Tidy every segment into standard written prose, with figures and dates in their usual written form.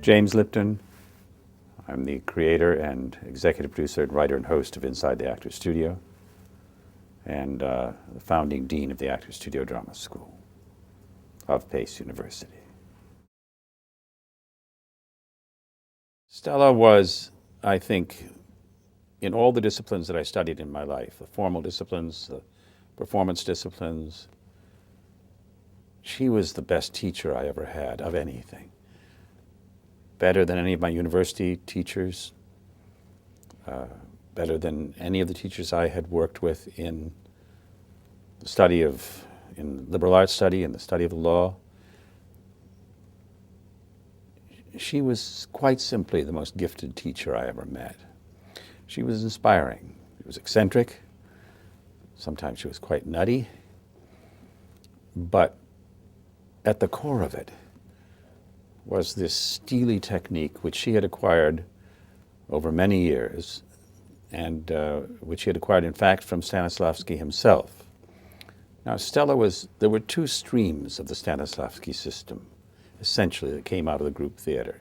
James Lipton. I'm the creator and executive producer and writer and host of Inside the Actors Studio, and the founding dean of the Actors Studio Drama School of Pace University. Stella was, I think, in all the disciplines that I studied in my life, the formal disciplines, the performance disciplines, she was the best teacher I ever had of anything. Better than any of my university teachers, better than any of the teachers I had worked with in the study of, in liberal arts study, in the study of the law. She was quite simply the most gifted teacher I ever met. She was inspiring. She was eccentric. Sometimes she was quite nutty. But at the core of it was this steely technique which she had acquired over many years, and which she had acquired, in fact, from Stanislavski himself. Now, there were two streams of the Stanislavski system, essentially, that came out of the group theater.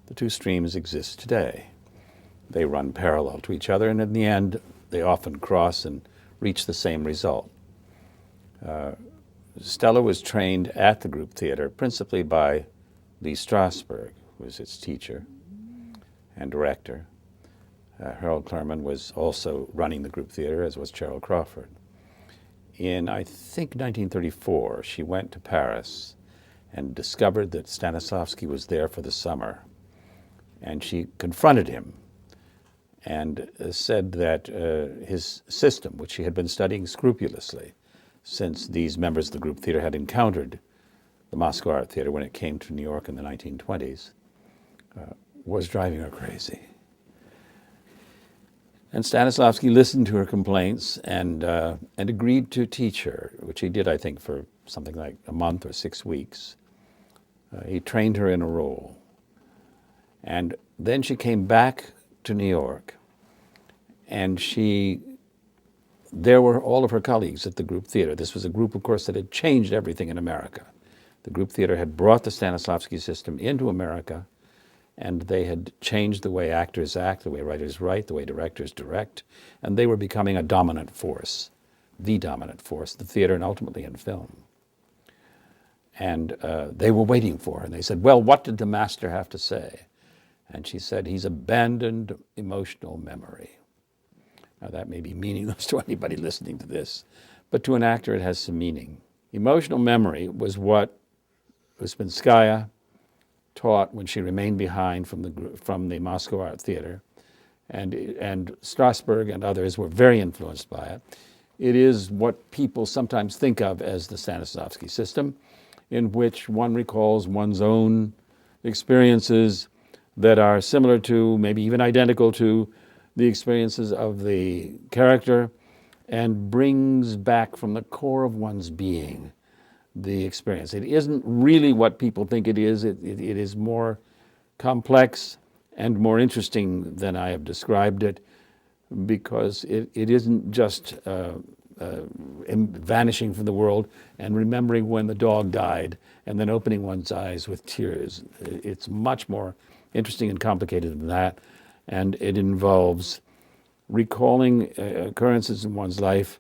The two streams exist today. They run parallel to each other, and in the end, they often cross and reach the same result. Stella was trained at the group theater principally by Lee Strasberg, who was its teacher and director. Harold Clurman was also running the group theater, as was Cheryl Crawford. In, I think, 1934, she went to Paris and discovered that Stanislavski was there for the summer. And she confronted him and said that his system, which she had been studying scrupulously since these members of the group theater had encountered the Moscow Art Theater when it came to New York in the 1920s, was driving her crazy. And Stanislavski listened to her complaints and agreed to teach her, which he did, I think, for something like a month or 6 weeks. He trained her in a role. And then she came back to New York, and there were all of her colleagues at the group theater. This was a group, of course, that had changed everything in America. The group theater had brought the Stanislavski system into America, and they had changed the way actors act, the way writers write, the way directors direct, and they were becoming a dominant force, the dominant force, the theater and ultimately in film. And they were waiting for her, and they said, well, what did the master have to say? And she said, he's abandoned emotional memory. Now that may be meaningless to anybody listening to this, but to an actor it has some meaning. Emotional memory was what Uspensky taught when she remained behind from the Moscow Art Theater, and Strasberg and others were very influenced by it. It is what people sometimes think of as the Stanislavski system, in which one recalls one's own experiences that are similar to, maybe even identical to, the experiences of the character, and brings back from the core of one's being the experience. It isn't really what people think it is. It is more complex and more interesting than I have described it, because it isn't just vanishing from the world and remembering when the dog died and then opening one's eyes with tears. It's much more interesting and complicated than that, and it involves recalling occurrences in one's life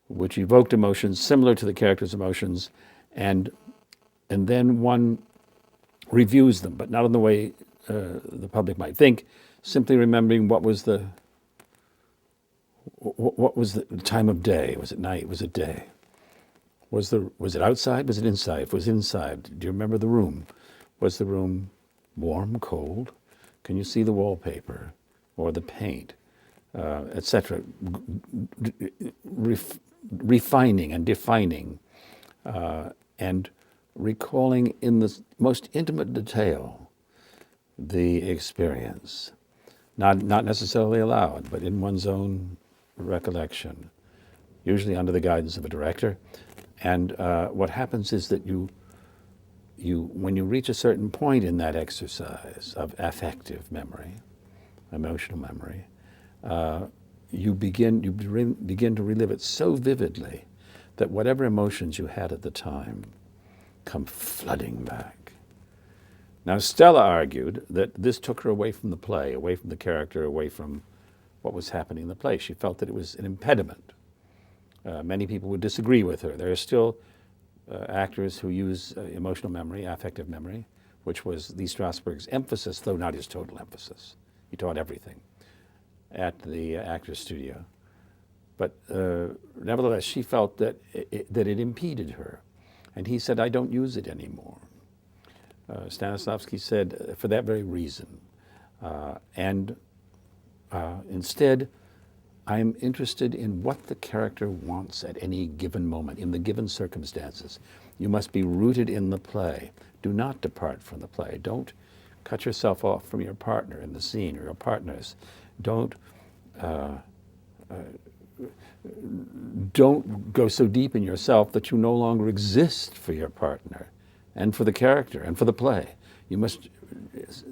which evoked emotions similar to the character's emotions, and then one reviews them, but not in the way the public might think, simply remembering what was the time of day. Was it night? Was it day? Was it outside? Was it inside? If it was inside, do you remember the room? Was the room warm, cold? Can you see the wallpaper or the paint, etc.? Refining and defining and recalling in the most intimate detail the experience, not necessarily aloud, but in one's own recollection, usually under the guidance of a director. And what happens is that when you reach a certain point in that exercise of affective memory, emotional memory, you begin to relive it so vividly that whatever emotions you had at the time come flooding back. Now, Stella argued that this took her away from the play, away from the character, away from what was happening in the play. She felt that it was an impediment. Many people would disagree with her. There are still actors who use emotional memory, affective memory, which was Lee Strasberg's emphasis, though not his total emphasis. He taught everything at the Actors Studio. But nevertheless, she felt that that it impeded her. And he said, I don't use it anymore. Stanislavski said, for that very reason. Instead, I'm interested in what the character wants at any given moment, in the given circumstances. You must be rooted in the play. Do not depart from the play. Don't cut yourself off from your partner in the scene or your partners. Don't go so deep in yourself that you no longer exist for your partner and for the character and for the play. You must,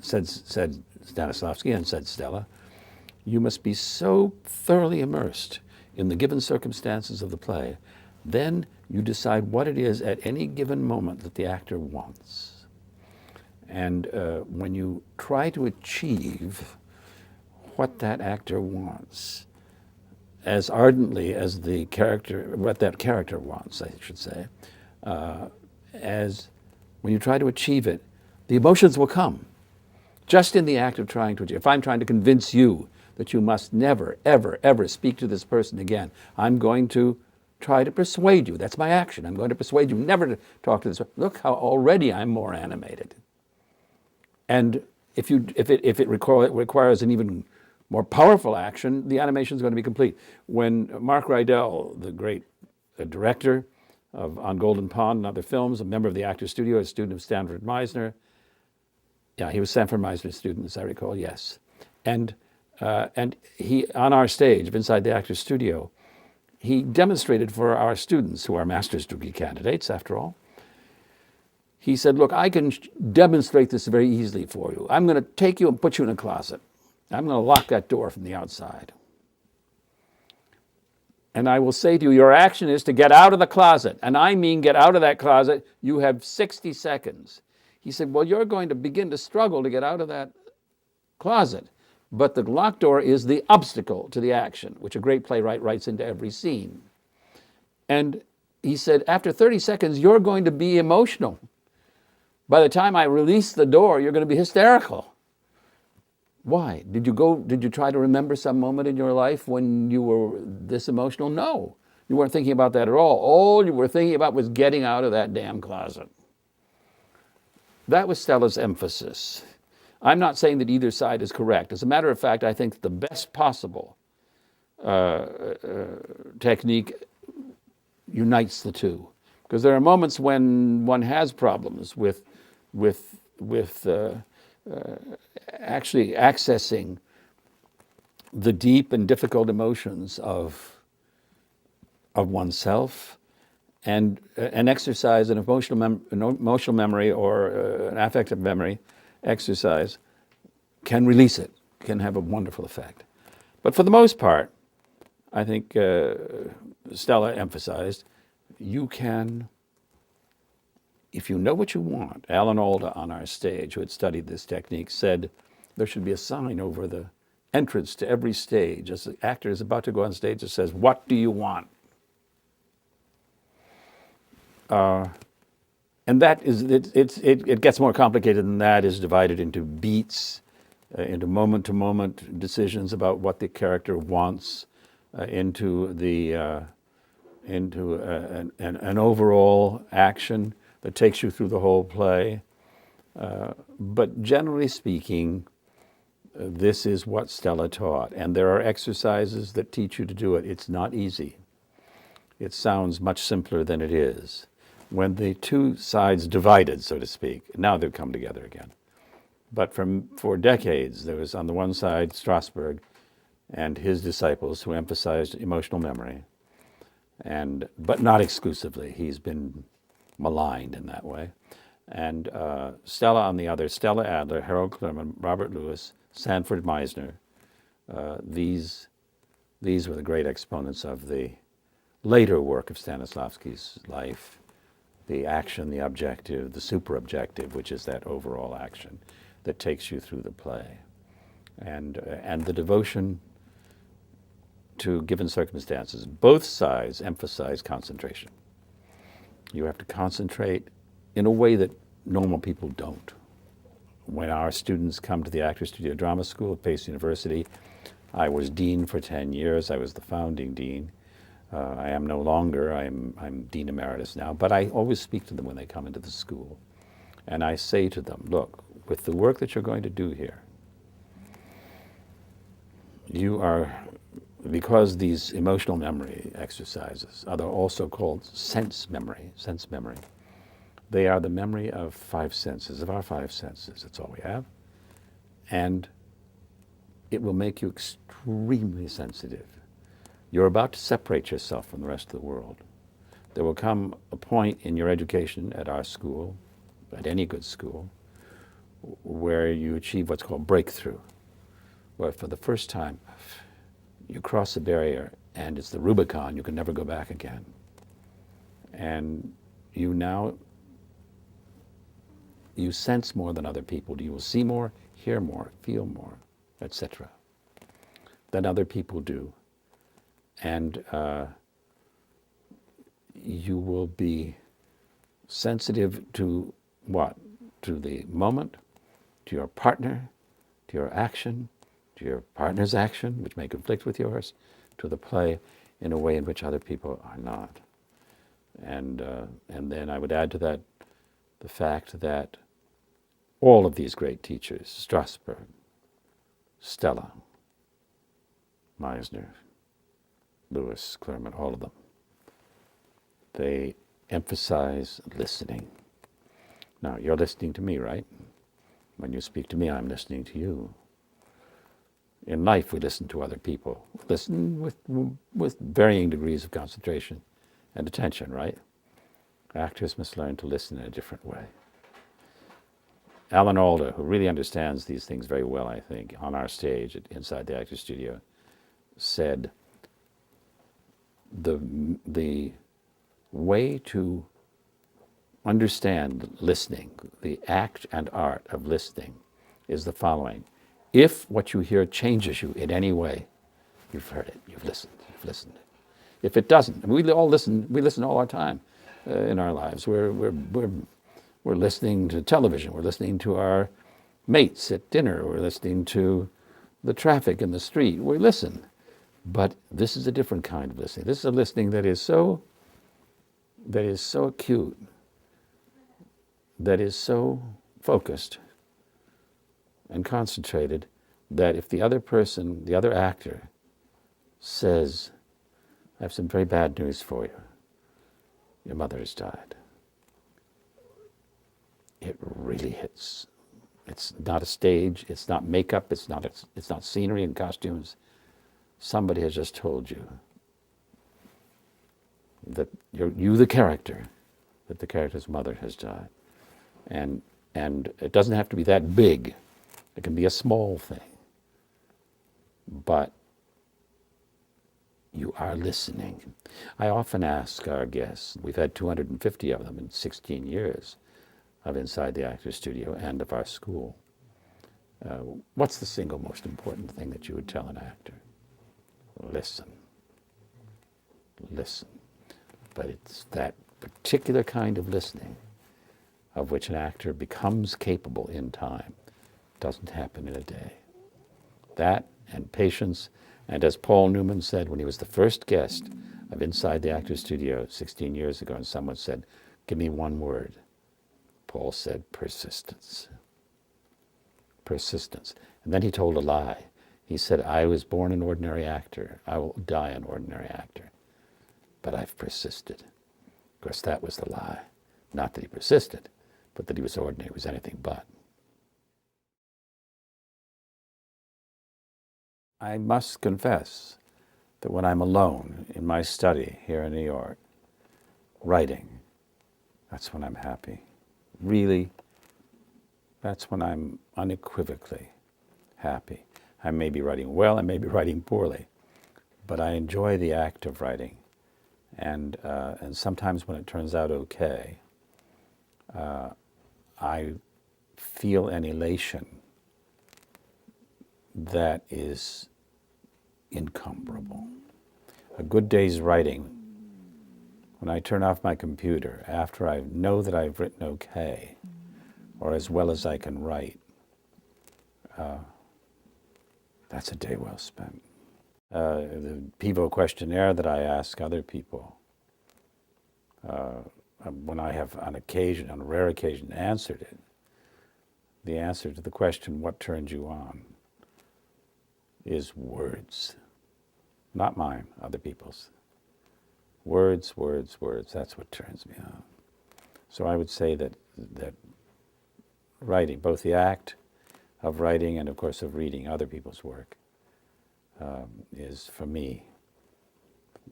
said Stanislavski and said Stella, you must be so thoroughly immersed in the given circumstances of the play, then you decide what it is at any given moment that the actor wants. And when you try to achieve what that actor wants, as ardently as the character, what that character wants, I should say, as when you try to achieve it, the emotions will come. Just in the act of trying to achieve. If I'm trying to convince you that you must never, ever, ever speak to this person again, I'm going to try to persuade you. That's my action. I'm going to persuade you never to talk to this person. Look how already I'm more animated. And if it requires an even more powerful action, the animation is going to be complete. When Mark Rydell, the great director of On Golden Pond and other films, a member of the Actors Studio, a student of Stanford Meisner, yeah, he was Stanford Meisner's student, as I recall, yes. And he, on our stage, inside the Actors Studio, he demonstrated for our students, who are master's degree candidates, after all, he said, look, I can demonstrate this very easily for you. I'm going to take you and put you in a closet. I'm going to lock that door from the outside. And I will say to you, your action is to get out of the closet. And I mean get out of that closet. You have 60 seconds. He said, well, you're going to begin to struggle to get out of that closet. But the locked door is the obstacle to the action, which a great playwright writes into every scene. And he said, after 30 seconds, you're going to be emotional. By the time I release the door, you're going to be hysterical. Why? Did you try to remember some moment in your life when you were this emotional? No, you weren't thinking about that at all. All you were thinking about was getting out of that damn closet. That was Stella's emphasis. I'm not saying that either side is correct. As a matter of fact, I think the best possible technique unites the two. Because there are moments when one has problems with actually accessing the deep and difficult emotions of oneself, and an exercise, an emotional memory or an affective memory exercise can release it, can have a wonderful effect. But for the most part, I think Stella emphasized, you can, if you know what you want. Alan Alda on our stage, who had studied this technique, said there should be a sign over the entrance to every stage as the actor is about to go on stage that says, what do you want? And that is, it gets more complicated than that, is divided into beats, into moment-to-moment decisions about what the character wants, into an overall action that takes you through the whole play. But generally speaking, this is what Stella taught. And there are exercises that teach you to do it. It's not easy. It sounds much simpler than it is. When the two sides divided, so to speak, now they've come together again. But for decades, there was on the one side Strasberg and his disciples who emphasized emotional memory, but not exclusively. He's been maligned in that way. And Stella on the other, Stella Adler, Harold Clurman, Robert Lewis, Stanford Meisner, these were the great exponents of the later work of Stanislavski's life, the action, the objective, the super objective, which is that overall action that takes you through the play. And the devotion to given circumstances. Both sides emphasize concentration. You have to concentrate in a way that normal people don't. When our students come to the Actors Studio Drama School at Pace University, I was dean for 10 years. I was the founding dean. I am no longer. I'm dean emeritus now. But I always speak to them when they come into the school. And I say to them, look, with the work that you're going to do here, you are, because these emotional memory exercises are also called sense memory, they are the memory of five senses, of our five senses. That's all we have. And it will make you extremely sensitive. You're about to separate yourself from the rest of the world. There will come a point in your education at our school, at any good school, where you achieve what's called breakthrough, where for the first time you cross a barrier and it's the Rubicon, you can never go back again. And you sense more than other people. You will see more, hear more, feel more, etc. than other people do. And you will be sensitive to what? To the moment, to your partner, to your action, to your partner's action, which may conflict with yours, to the play in a way in which other people are not. And then I would add to that the fact that all of these great teachers, Strasberg, Stella, Meisner, Lewis, Clermont, all of them, they emphasize listening. Now, you're listening to me, right? When you speak to me, I'm listening to you. In life, we listen to other people. Listen with varying degrees of concentration and attention, right? Actors must learn to listen in a different way. Alan Alda, who really understands these things very well, I think, on our stage inside the Actors Studio, said the way to understand listening, the act and art of listening, is the following. If what you hear changes you in any way, you've heard it, you've listened. If it doesn't, we listen all our time in our lives. We're listening to television, we're listening to our mates at dinner, we're listening to the traffic in the street, we listen. But this is a different kind of listening. This is a listening that is so acute, that is so focused and concentrated, that if the other person, the other actor, says, I have some very bad news for you. Your mother has died. It really hits. It's not a stage, it's not makeup, it's not scenery and costumes. Somebody has just told you that you the character, that the character's mother has died. And it doesn't have to be that big. It can be a small thing. But you are listening. I often ask our guests, we've had 250 of them in 16 years of Inside the Actors Studio and of our school. What's the single most important thing that you would tell an actor? Listen. Listen. But it's that particular kind of listening of which an actor becomes capable in time. It doesn't happen in a day. That and patience, and as Paul Newman said when he was the first guest of Inside the Actors Studio 16 years ago, and someone said, give me one word. Paul said, persistence. Persistence. And then he told a lie. He said, I was born an ordinary actor. I will die an ordinary actor. But I've persisted. Of course, that was the lie. Not that he persisted, but that he was ordinary. He was anything but. I must confess that when I'm alone in my study here in New York, writing, that's when I'm happy. Really, that's when I'm unequivocally happy. I may be writing well, I may be writing poorly, but I enjoy the act of writing. And sometimes when it turns out okay, I feel an elation that is incomparable. A good day's writing, when I turn off my computer, after I know that I've written okay, or as well as I can write, that's a day well spent. The Pivo questionnaire that I ask other people, when I have on a rare occasion, answered it, the answer to the question, what turns you on, is words. Not mine, other people's. Words, words, words, that's what turns me on. So I would say that writing, both the act of writing and of course of reading other people's work, is for me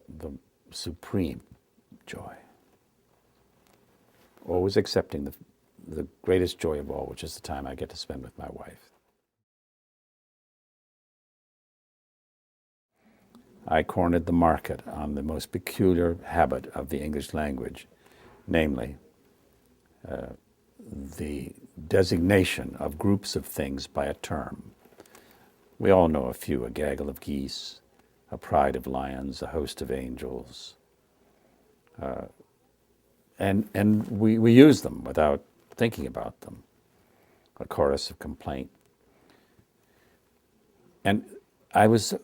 the supreme joy. Always accepting the greatest joy of all, which is the time I get to spend with my wife. I cornered the market on the most peculiar habit of the English language, namely the designation of groups of things by a term. We all know a few: a gaggle of geese, a pride of lions, a host of angels. And we use them without thinking about them. A chorus of complaint. And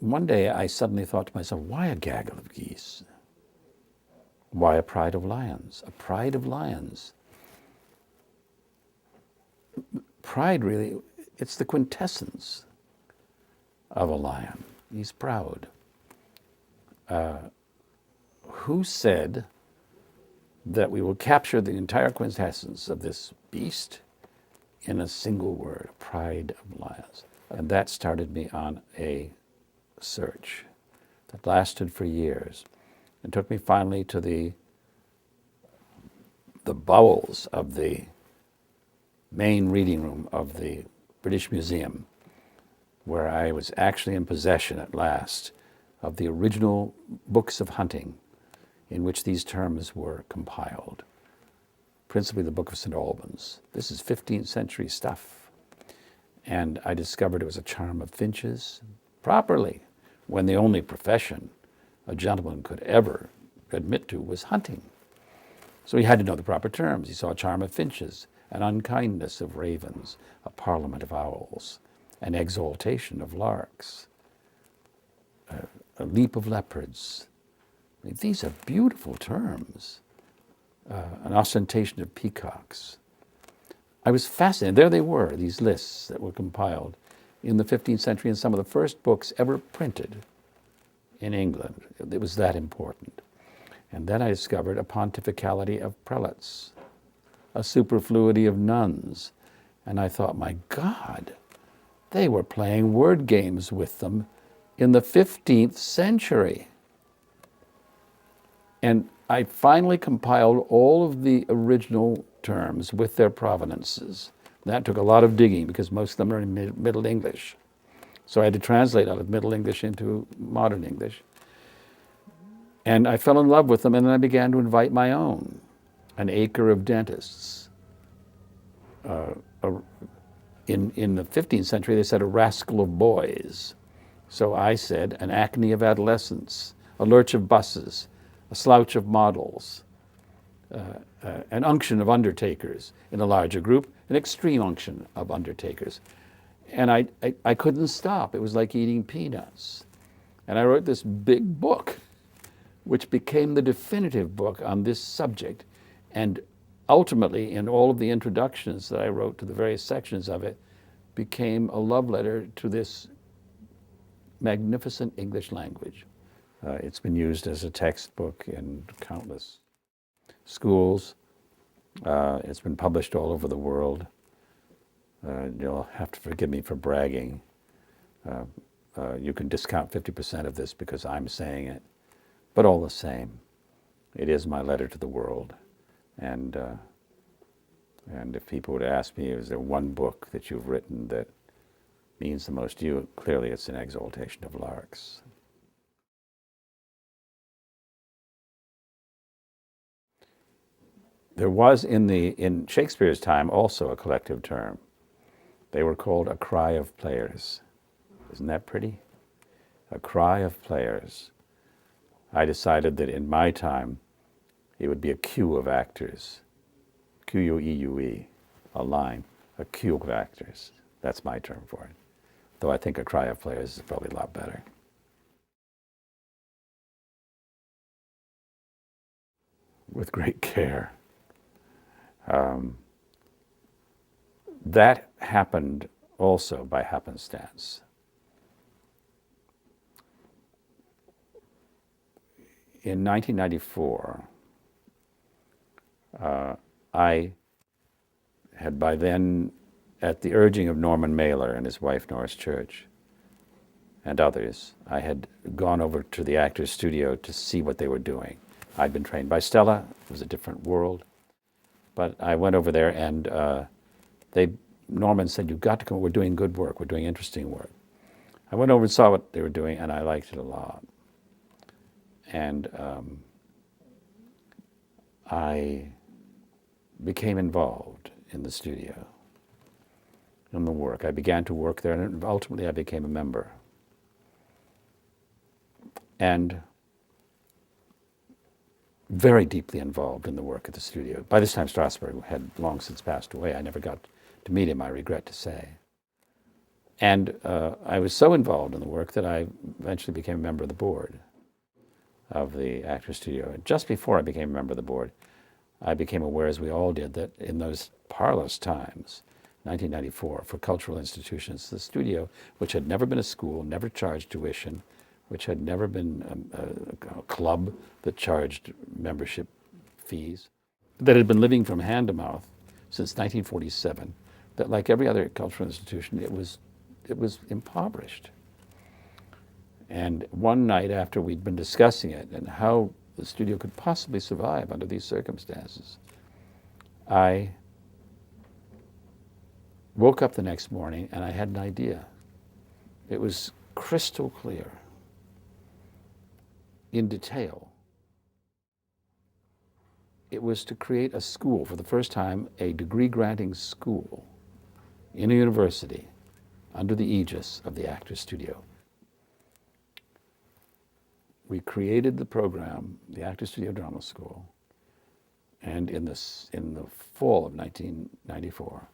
one day I suddenly thought to myself, why a gaggle of geese? Why a pride of lions? A pride of lions. Pride really, it's the quintessence of a lion. He's proud. Who said that we will capture the entire quintessence of this beast in a single word, pride of lions? And that started me on a search that lasted for years and took me finally to the bowels of the main reading room of the British Museum, where I was actually in possession at last of the original books of hunting in which these terms were compiled, principally the Book of St. Albans. This is 15th century stuff. And I discovered it was a charm of finches, properly, when the only profession a gentleman could ever admit to was hunting. So he had to know the proper terms. He saw a charm of finches, an unkindness of ravens, a parliament of owls, an exaltation of larks, a leap of leopards. I mean, these are beautiful terms. An ostentation of peacocks. I was fascinated. There they were, these lists that were compiled in the 15th century in some of the first books ever printed in England. It was that important. And then I discovered a pontificality of prelates, a superfluity of nuns. And I thought, my God, they were playing word games with them in the 15th century. And I finally compiled all of the original terms with their provenances. That took a lot of digging because most of them are in Middle English. So I had to translate out of Middle English into modern English. And I fell in love with them, and then I began to invite my own. An acre of dentists. In the 15th century, they said a rascal of boys. So I said an acne of adolescents, a lurch of buses, a slouch of models, an unction of undertakers in a larger group, an extreme unction of undertakers. And I couldn't stop. It was like eating peanuts. And I wrote this big book, which became the definitive book on this subject. And ultimately, in all of the introductions that I wrote to the various sections of it, became a love letter to this magnificent English language. It's been used as a textbook in countless schools. It's been published all over the world. You'll have to forgive me for bragging. You can discount 50% of this because I'm saying it. But all the same, it is my letter to the world. And if people would ask me, is there one book that you've written that means the most to you? Clearly, it's An Exaltation of Larks. There was in Shakespeare's time also a collective term. They were called a cry of players. Isn't that pretty? A cry of players. I decided that in my time it would be a queue of actors. Q-U-E-U-E, a line, a queue of actors. That's my term for it. Though I think a cry of players is probably a lot better. With great care. That happened also by happenstance. In 1994, I had by then, at the urging of Norman Mailer and his wife Norris Church and others, I had gone over to the Actors Studio to see what they were doing. I'd been trained by Stella. It was a different world. But I went over there and Norman said, "You've got to come. We're doing good work. We're doing interesting work." I went over and saw what they were doing, and I liked it a lot. And I became involved in the studio, in the work. I began to work there, and ultimately I became a member. And very deeply involved in the work at the studio. By this time, Strasberg had long since passed away. I never got to meet him, I regret to say. And I was so involved in the work that I eventually became a member of the board of the Actors Studio. And just before I became a member of the board, I became aware, as we all did, that in those parlous times, 1994, for cultural institutions, the studio, which had never been a school, never charged tuition, which had never been a club that charged membership fees, that had been living from hand to mouth since 1947, that like every other cultural institution, it was impoverished. And one night after we'd been discussing it and how the studio could possibly survive under these circumstances, I woke up the next morning and I had an idea. It was crystal clear, in detail. It was to create a school, for the first time, a degree-granting school in a university under the aegis of the Actors Studio. We created the program, the Actors Studio Drama School, and in the fall of 1994,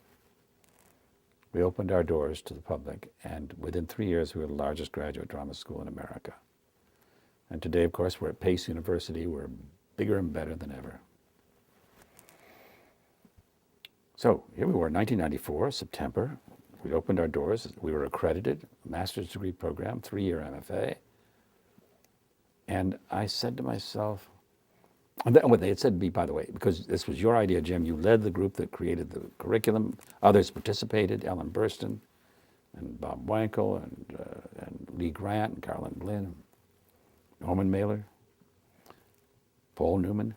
we opened our doors to the public, and within 3 years, we were the largest graduate drama school in America. And today, of course, we're at Pace University. We're bigger and better than ever. So here we were in 1994, September. We opened our doors. We were accredited, master's degree program, 3-year MFA. And I said to myself, and what they had said to me, by the way, because this was your idea, Jim, you led the group that created the curriculum. Others participated, Ellen Burstyn and Bob Wankel and Lee Grant and Carolyn Glynn, Norman Mailer, Paul Newman.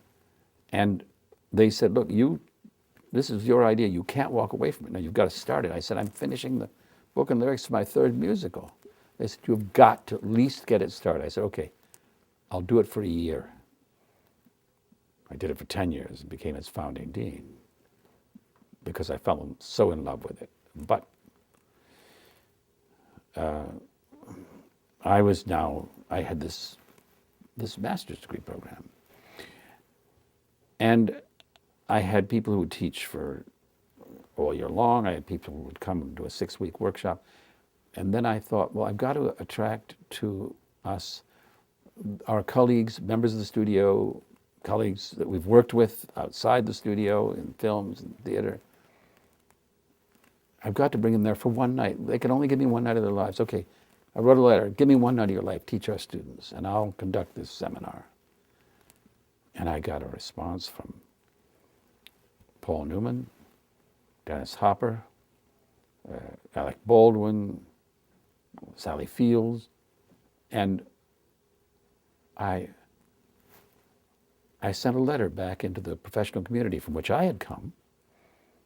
And they said, look, this is your idea. You can't walk away from it. Now, you've got to start it. I said, I'm finishing the book and lyrics for my 3rd musical. They said, you've got to at least get it started. I said, okay, I'll do it for a year. I did it for 10 years and became its founding dean because I fell so in love with it. But I had this master's degree program. And I had people who would teach for all year long. I had people who would come and do a 6-week workshop. And then I thought, well, I've got to attract to us our colleagues, members of the studio, colleagues that we've worked with outside the studio in films and theater. I've got to bring them there for one night. They can only give me one night of their lives. Okay, I wrote a letter. Give me one night of your life. Teach our students, and I'll conduct this seminar. And I got a response from Paul Newman, Dennis Hopper, Alec Baldwin, Sally Fields, and I sent a letter back into the professional community from which I had come,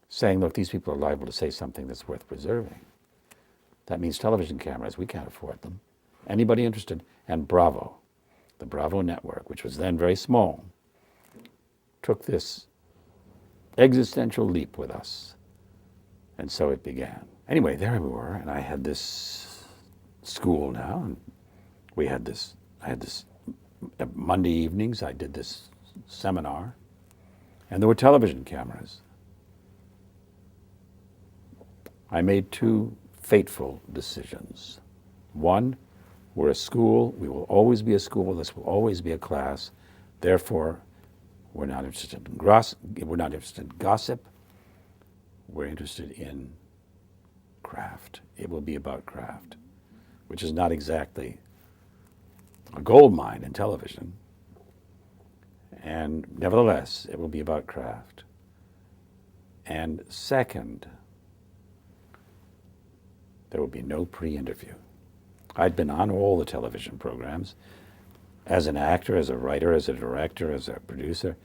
saying, look, these people are liable to say something that's worth preserving. That means television cameras, we can't afford them. Anybody interested? And Bravo, the Bravo network, which was then very small, took this existential leap with us. And so it began. Anyway, there we were, and I had this school now, and I had this Monday evenings, I did this seminar, and there were television cameras. I made two fateful decisions. One, we're a school, we will always be a school, this will always be a class, therefore we're not interested in gossip, we're interested in craft. It will be about craft, which is not exactly a gold mine in television. And nevertheless, it will be about craft. And second, there will be no pre-interview. I'd been on all the television programs as an actor, as a writer, as a director, as a producer.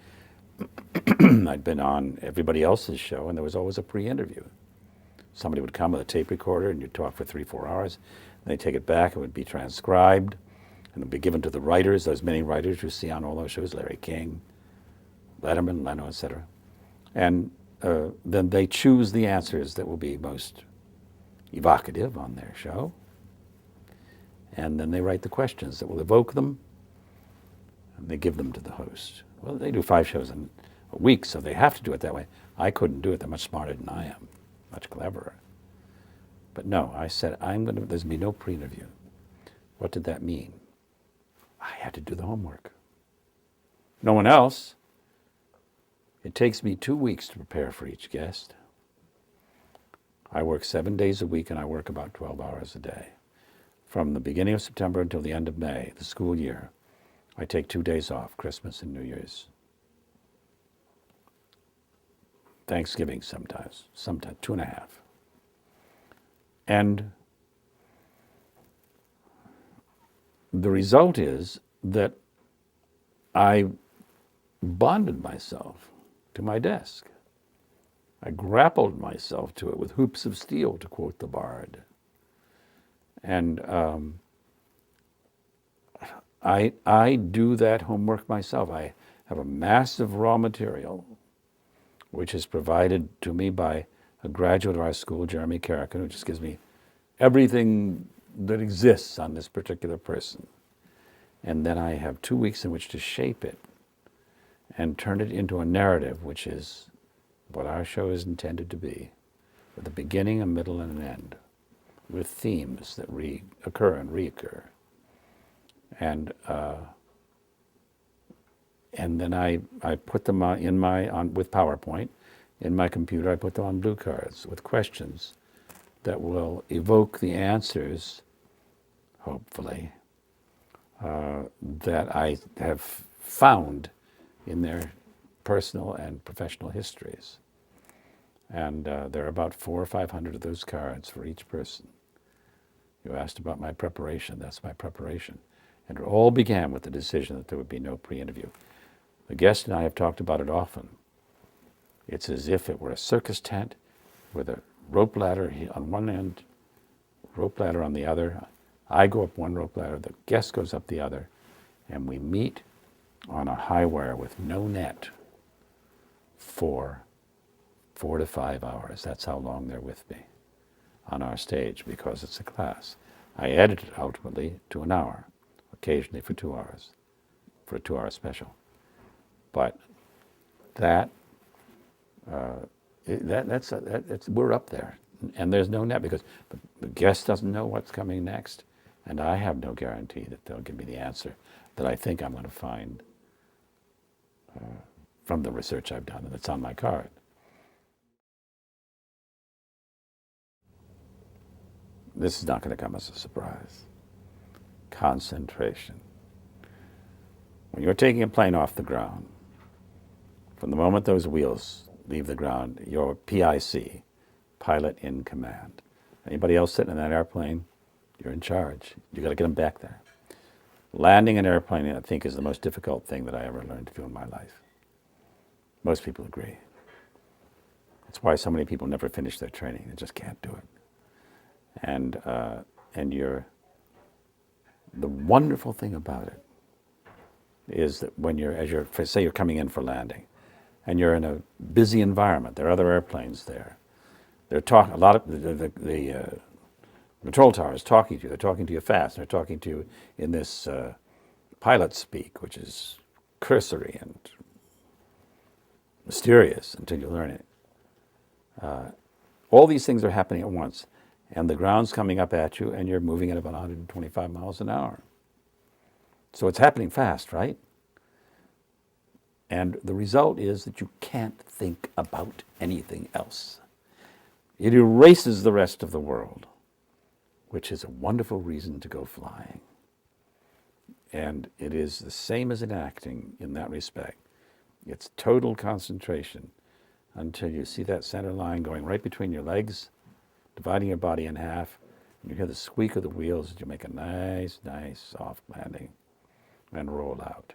I'd been on everybody else's show, and there was always a pre-interview. Somebody would come with a tape recorder, and you'd talk for 3-4 hours. And they'd take it back, it would be transcribed, and it would be given to the writers, those many writers you see on all those shows, Larry King, Letterman, Leno, etc. And then they choose the answers that will be most evocative on their show. And then they write the questions that will evoke them, and they give them to the host. Well, they do 5 shows in a week, so they have to do it that way. I couldn't do it. They're much smarter than I am, much cleverer. But no, I said, there's going to be no pre-interview. What did that mean? I had to do the homework. No one else. It takes me 2 weeks to prepare for each guest. I work 7 days a week, and I work about 12 hours a day. From the beginning of September until the end of May, the school year, I take 2 days off, Christmas and New Year's. Thanksgiving sometimes 2.5. And the result is that I bonded myself to my desk. I grappled myself to it with hoops of steel, to quote the bard. And I do that homework myself. I have a massive raw material, which is provided to me by a graduate of our school, Jeremy Carrican, who just gives me everything that exists on this particular person. And then I have 2 weeks in which to shape it and turn it into a narrative, which is what our show is intended to be, with a beginning, a middle, and an end, with themes that occur and reoccur. And then I put them with PowerPoint in my computer. I put them on blue cards with questions that will evoke the answers, hopefully, that I have found in their personal and professional histories. And there are about 400 or 500 of those cards for each person. You asked about my preparation. That's my preparation. And it all began with the decision that there would be no pre-interview. The guest and I have talked about it often. It's as if it were a circus tent with a rope ladder on one end, rope ladder on the other. I go up one rope ladder, the guest goes up the other, and we meet on a high wire with no net for 4 to 5 hours. That's how long they're with me on our stage, because it's a class. I edit it ultimately to an hour, occasionally for 2 hours, for a 2-hour special. But we're up there, and there's no net because the guest doesn't know what's coming next, and I have no guarantee that they'll give me the answer that I think I'm going to find from the research I've done, and it's on my card. This is not going to come as a surprise. Concentration. When you're taking a plane off the ground, from the moment those wheels leave the ground, you're PIC, pilot in command. Anybody else sitting in that airplane, you're in charge. You got to get them back there. Landing an airplane, I think, is the most difficult thing that I ever learned to do in my life. Most people agree. That's why so many people never finish their training. They just can't do it. And the wonderful thing about it is that when say you're coming in for landing, and you're in a busy environment. There are other airplanes there. They're talking. A lot of the control tower is talking to you. They're talking to you fast. They're talking to you in this pilot speak, which is cursory and mysterious until you learn it. All these things are happening at once, and the ground's coming up at you, and you're moving at about 125 miles an hour. So it's happening fast, right? And the result is that you can't think about anything else. It erases the rest of the world, which is a wonderful reason to go flying. And it is the same as in acting in that respect. It's total concentration until you see that center line going right between your legs, dividing your body in half, and you hear the squeak of the wheels as you make a nice, soft landing and roll out.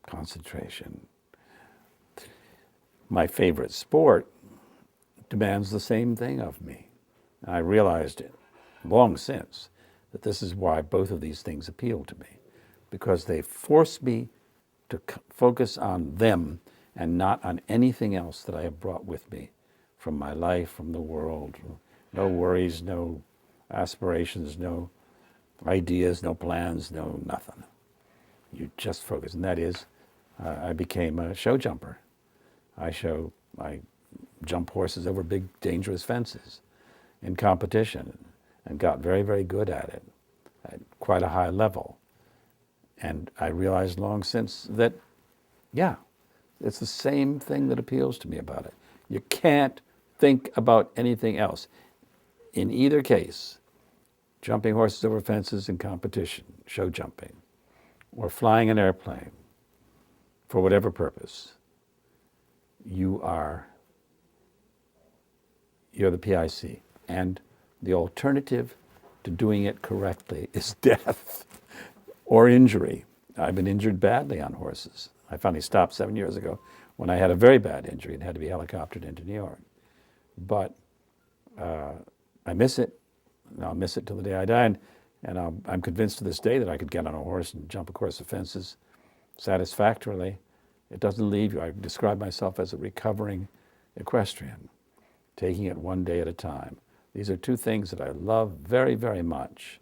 Concentration. My favorite sport demands the same thing of me. I realized it long since that this is why both of these things appeal to me, because they force me to focus on them and not on anything else that I have brought with me from my life, from the world. No worries, no aspirations, no ideas, no plans, no nothing. You just focus, and that is, I became a show jumper. I jump horses over big, dangerous fences in competition and got very, very good at it at quite a high level. And I realized long since that, yeah, it's the same thing that appeals to me about it. You can't think about anything else. In either case, jumping horses over fences in competition, show jumping, or flying an airplane, for whatever purpose, you're the PIC. And the alternative to doing it correctly is death or injury. I've been injured badly on horses. I finally stopped 7 years ago when I had a very bad injury and had to be helicoptered into New York. But I miss it, and I'll miss it till the day I die. And I'm convinced to this day that I could get on a horse and jump across the fences satisfactorily. It doesn't leave you. I describe myself as a recovering equestrian, taking it one day at a time. These are two things that I love very, very much.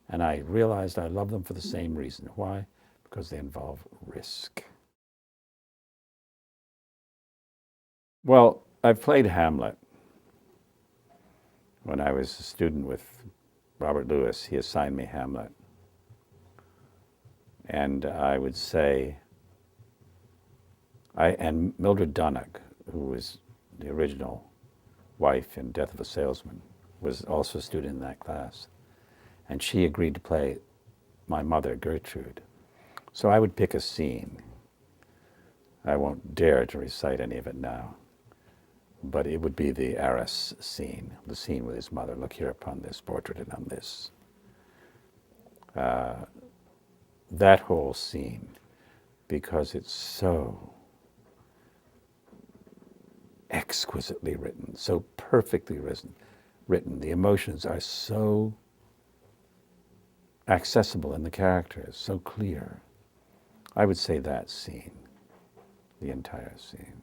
And I realized I love them for the same reason. Why? Because they involve risk. Well, I've played Hamlet. When I was a student with Robert Lewis, he assigned me Hamlet. And I would say, and Mildred Dunnock, who was the original wife in Death of a Salesman, was also a student in that class. And she agreed to play my mother, Gertrude. So I would pick a scene. I won't dare to recite any of it now, but it would be the Arras scene, the scene with his mother. Look here upon this portrait and on this. That whole scene, because it's so exquisitely written, so perfectly written. The emotions are so accessible in the characters, so clear. I would say that scene, the entire scene.